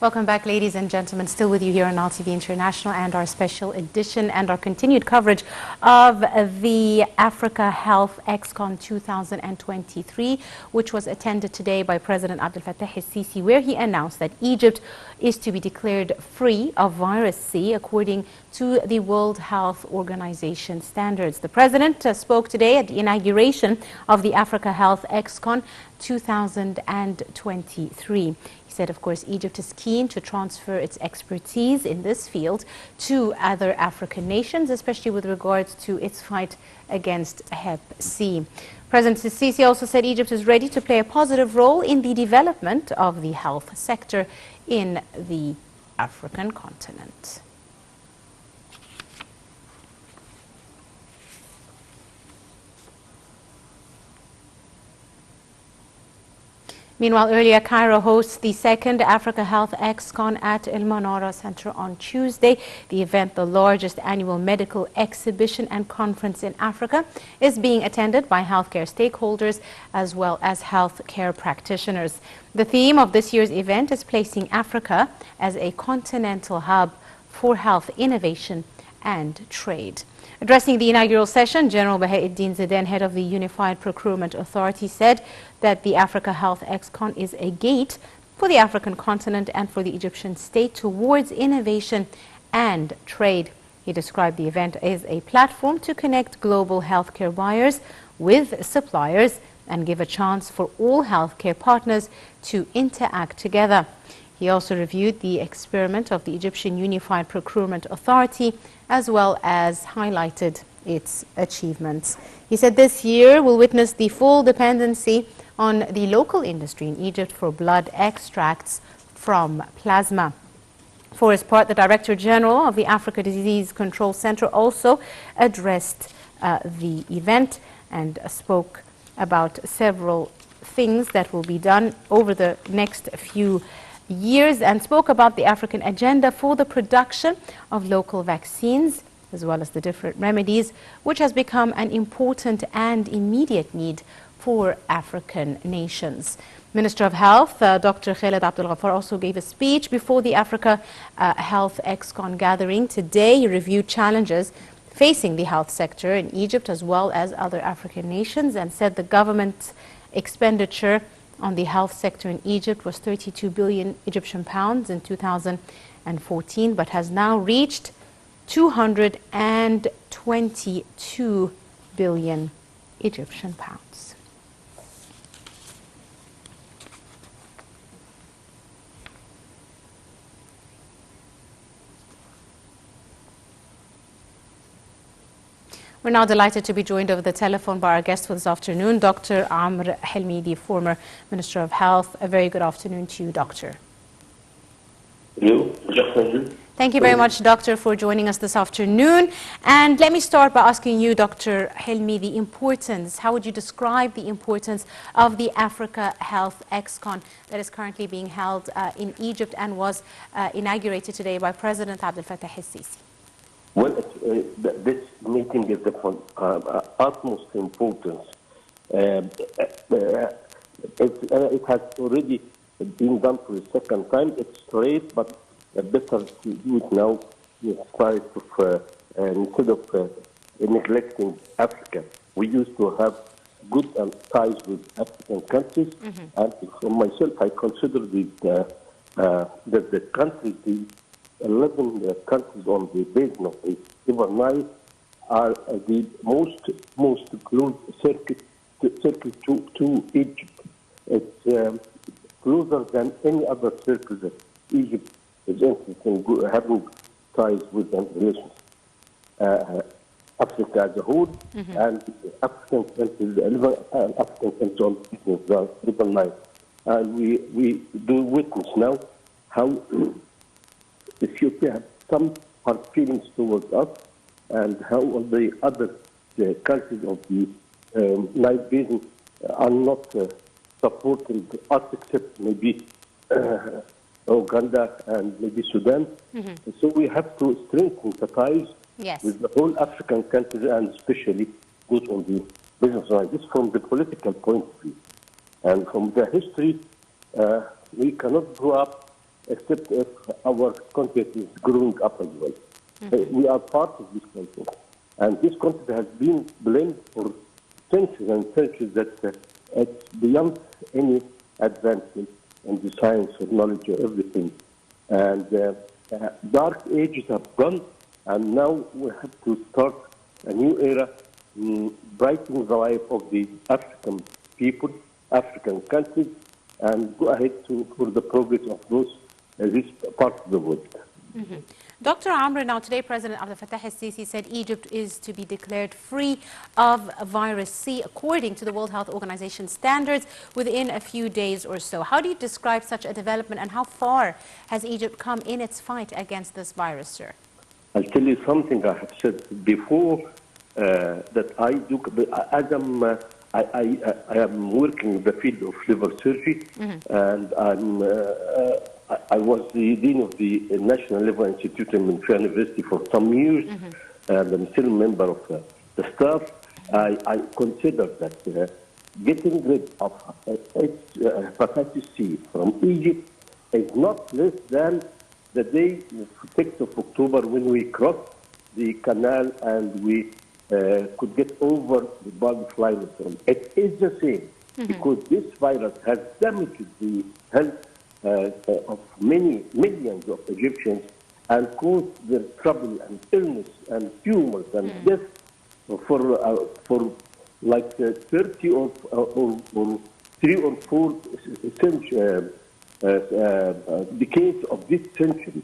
Welcome back, ladies and gentlemen. Still with you here on LTV International and our special edition and our continued coverage of the Africa Health ExCon 2023, which was attended today by President Abdel Fattah el-Sisi, where he announced that Egypt is to be declared free of virus C according to the World Health Organization standards. The president spoke today at the inauguration of the Africa Health ExCon 2023. He said, of course, Egypt is keen to transfer its expertise in this field to other African nations, especially with regards to its fight against Hep C. President Sisi also said Egypt is ready to play a positive role in the development of the health sector in the African continent. Meanwhile, earlier, Cairo hosts the second Africa Health ExCon at El Manara Center on Tuesday. The event, the largest annual medical exhibition and conference in Africa, is being attended by healthcare stakeholders as well as healthcare practitioners. The theme of this year's event is placing Africa as a continental hub for health innovation and trade. Addressing the inaugural session, General Bahauddin Ziden, head of the Unified Procurement Authority, said that the Africa Health ExCon is a gate for the African continent and for the Egyptian state towards innovation and trade. He described the event as a platform to connect global healthcare buyers with suppliers and give a chance for all healthcare partners to interact together. He also reviewed the experiment of the Egyptian Unified Procurement Authority as well as highlighted its achievements. He said this year will witness the full dependency on the local industry in Egypt for blood extracts from plasma. For his part, the Director General of the Africa Disease Control Center also addressed the event and spoke about several things that will be done over the next few years and spoke about the African agenda for the production of local vaccines as well as the different remedies, which has become an important and immediate need for African nations. Minister of Health, Dr. Khaled Abdel Ghaffar, also gave a speech before the Africa Health ExCon gathering. Today, he reviewed challenges facing the health sector in Egypt as well as other African nations and said the government's expenditure on the health sector in Egypt was 32 billion Egyptian pounds in 2014, but has now reached 222 billion Egyptian pounds. We're now delighted to be joined over the telephone by our guest for this afternoon, Dr. Amr Helmi, the former Minister of Health. A very good afternoon to you, Doctor. Hello, good afternoon. Thank you very much, Doctor, for joining us this afternoon. And let me start by asking you, Dr. Helmi, the importance, how would you describe the importance of the Africa Health ExCon that is currently being held in Egypt and was inaugurated today by President Abdel Fattah el-Sisi? Well, this meeting is of utmost importance. It has already been done for the second time. It's great, but better to do it now instead of neglecting Africa. We used to have good ties with African countries, and for myself, I consider that the countries, the 11 countries on the basin of the River Nile are the most close circuit to Egypt. It's closer than any other circle that Egypt is interested in having ties with and relations. Africa as a whole and African countries, African countries on the River Nile. And we do witness now how Ethiopia has some hard feelings towards us, and how the other countries of the Nile Basin are not supporting us, except maybe Uganda and maybe Sudan. So we have to strengthen the ties with the whole African countries, and especially those on the business side. This from the political point of view. And from the history, we cannot grow up except if our content is growing up as well. We are part of this content. And this content has been blamed for centuries and centuries that it's beyond any advancement in the science or knowledge or everything. And dark ages have gone, and now we have to start a new era, brightening the life of the African people, African countries, and go ahead for the progress of this part of the world. Dr. Amr, now today President Abdel Fattah el-Sisi said Egypt is to be declared free of virus C according to the World Health Organization standards within a few days or so. How do you describe such a development, and how far has Egypt come in its fight against this virus, sir? I'll tell you something I have said before, that I do, as I am working in the field of liver surgery, and I was the dean of the National Liver Institute in Montreal University for some years, and I'm still a member of the staff. I consider that getting rid of hepatitis C from Egypt is not less than the day, 6th of October, when we crossed the canal and we could get over the bug fly syndrome. It is the same, because this virus has damaged the health of many millions of Egyptians and caused their trouble and illness and tumors and death for like 30 or 3 or 4 decades of this century.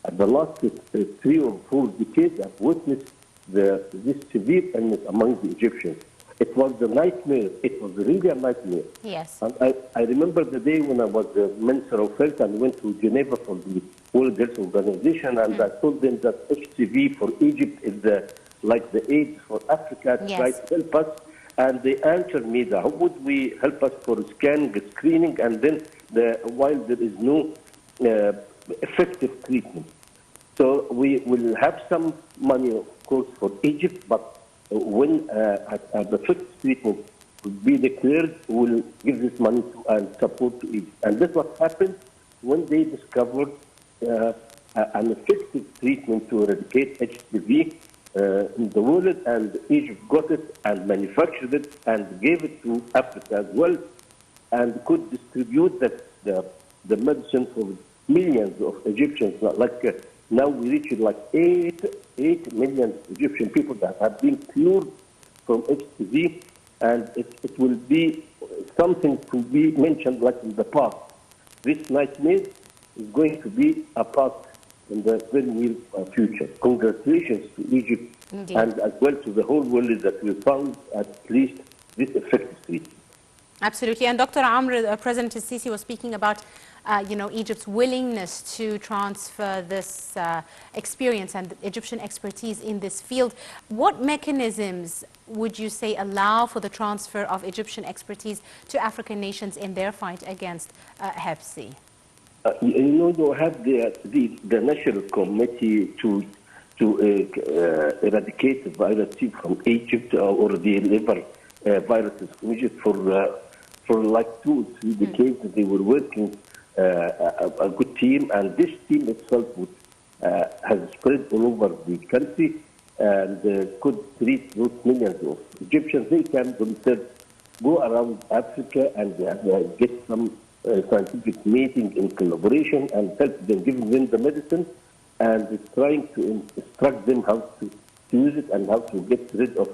And the last 3 or 4 decades, I've witnessed this severe illness among the Egyptians. It was a nightmare. It was really a nightmare. Yes. And I remember the day when I was the Minister of Health and went to Geneva for the World Health Organization, and I told them that HCV for Egypt is like the AIDS for Africa. Yes. Try to help us. And they answered me that how would we help us for scanning, screening, and then while there is no effective treatment. So we will have some money, of course, for Egypt, but when the first treatment will be declared, we'll give this money to and support to Egypt. And that's what happened when they discovered an effective treatment to eradicate HPV in the world, and Egypt got it and manufactured it and gave it to Africa as well, and could distribute the medicine for millions of Egyptians. Like now we reach like 8 million Egyptian people that have been cured from HPV, and it will be something to be mentioned like in the past. This nightmare is going to be a past in the very near future. Congratulations to Egypt. Indeed. And as well to the whole world that we found at least this effective treatment. Absolutely. And Dr. Amr, President el-Sisi was speaking about Egypt's willingness to transfer this experience and Egyptian expertise in this field. What mechanisms would you say allow for the transfer of Egyptian expertise to African nations in their fight against Hep C? You have the National Committee to eradicate the virus from Egypt, or the liver viruses from Egypt for like 2 or 3 decades. They were working a good team, and this team itself has spread all over the country and could treat those millions of Egyptians. They can themselves go around Africa and get some scientific meeting in collaboration and help them, giving them the medicine and trying to instruct them how to use it and how to get rid of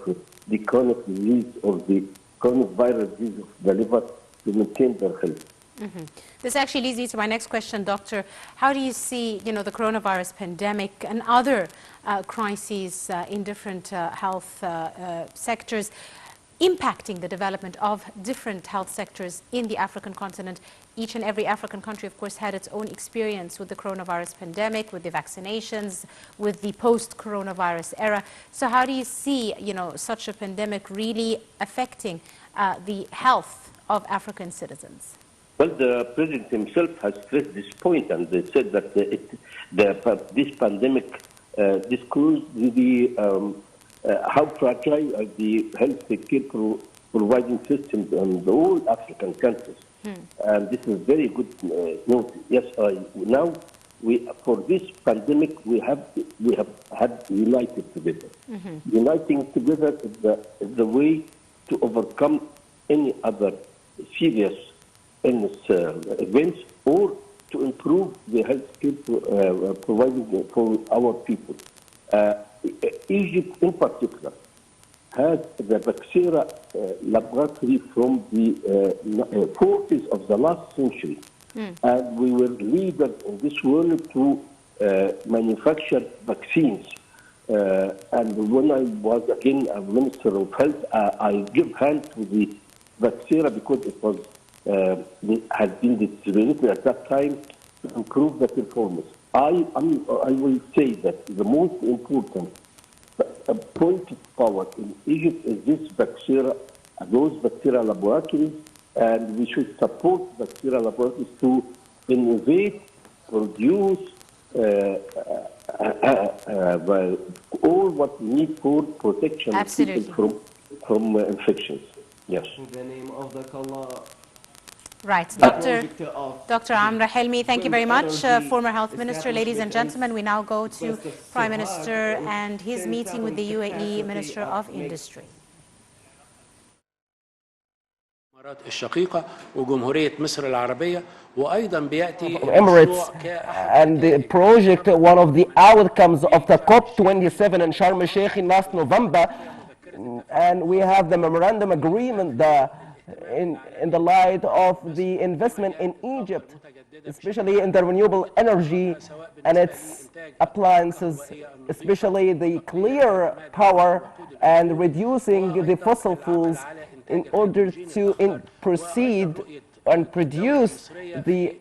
the chronic disease or the chronic viral disease of the liver to maintain their health. This actually leads me to my next question, Doctor. How do you see, the coronavirus pandemic and other crises in different health sectors impacting the development of different health sectors in the African continent? Each and every African country, of course, had its own experience with the coronavirus pandemic, with the vaccinations, with the post-coronavirus era. So how do you see, such a pandemic really affecting the health of African citizens? Well, the president himself has stressed this point, and they said that this pandemic disclosed how fragile are the health care providing systems in all African countries. And this is very good news. Yes, now for this pandemic we have had united together. Uniting together is the way to overcome any other serious illness events or to improve the health care provided for our people. Egypt in particular has the Bacteria laboratory from the 40s of the last century. And we were leaders in this world to manufacture vaccines. And when I was again a Minister of Health, I give hand to the Bacteria because it was had been distributed at that time to improve the performance. I will say that the most important point of power in Egypt is this Bacteria, those Bacteria laboratories, and we should support Bacteria laboratories to innovate, produce all what we need for protection of people from infections. Yes. In the name of the Allah. Right. Dr. Amra Helmi, thank you very much. Former Health Minister. Ladies and gentlemen, we now go to Prime Minister and his meeting with the UAE Minister of Industry. الشقيقة وجمهورية مصر العربية وأيضا بيأتي Emirates and the project, one of the outcomes of the COP27 in Sharm el-Sheikh in last November, and we have the memorandum agreement in the light of the investment in Egypt, especially in the renewable energy and its appliances, especially the clear power and reducing the fossil fuels in order to proceed and produce the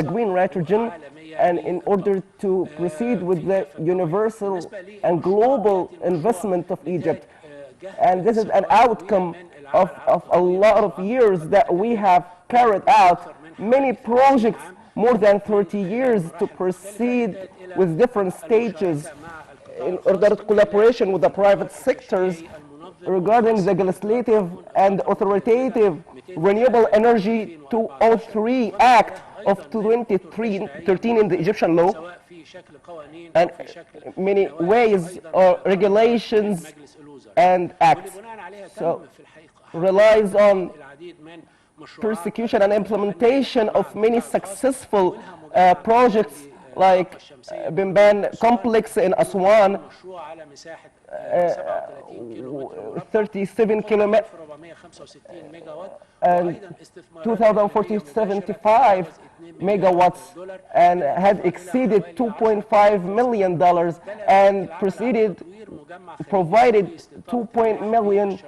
green nitrogen, and in order to proceed with the universal and global investment of Egypt. And this is an outcome of a lot of years that we have carried out many projects, more than 30 years, to proceed with different stages in order to collaboration with the private sectors regarding the legislative and authoritative Renewable Energy 203 Act of 2013 in the Egyptian law, and many ways or regulations and acts. So relies on persecution and implementation of many successful projects like Bimban complex in Aswan, 37 kilometers and 2,475 megawatts, and had exceeded $2.5 million and provided 2 million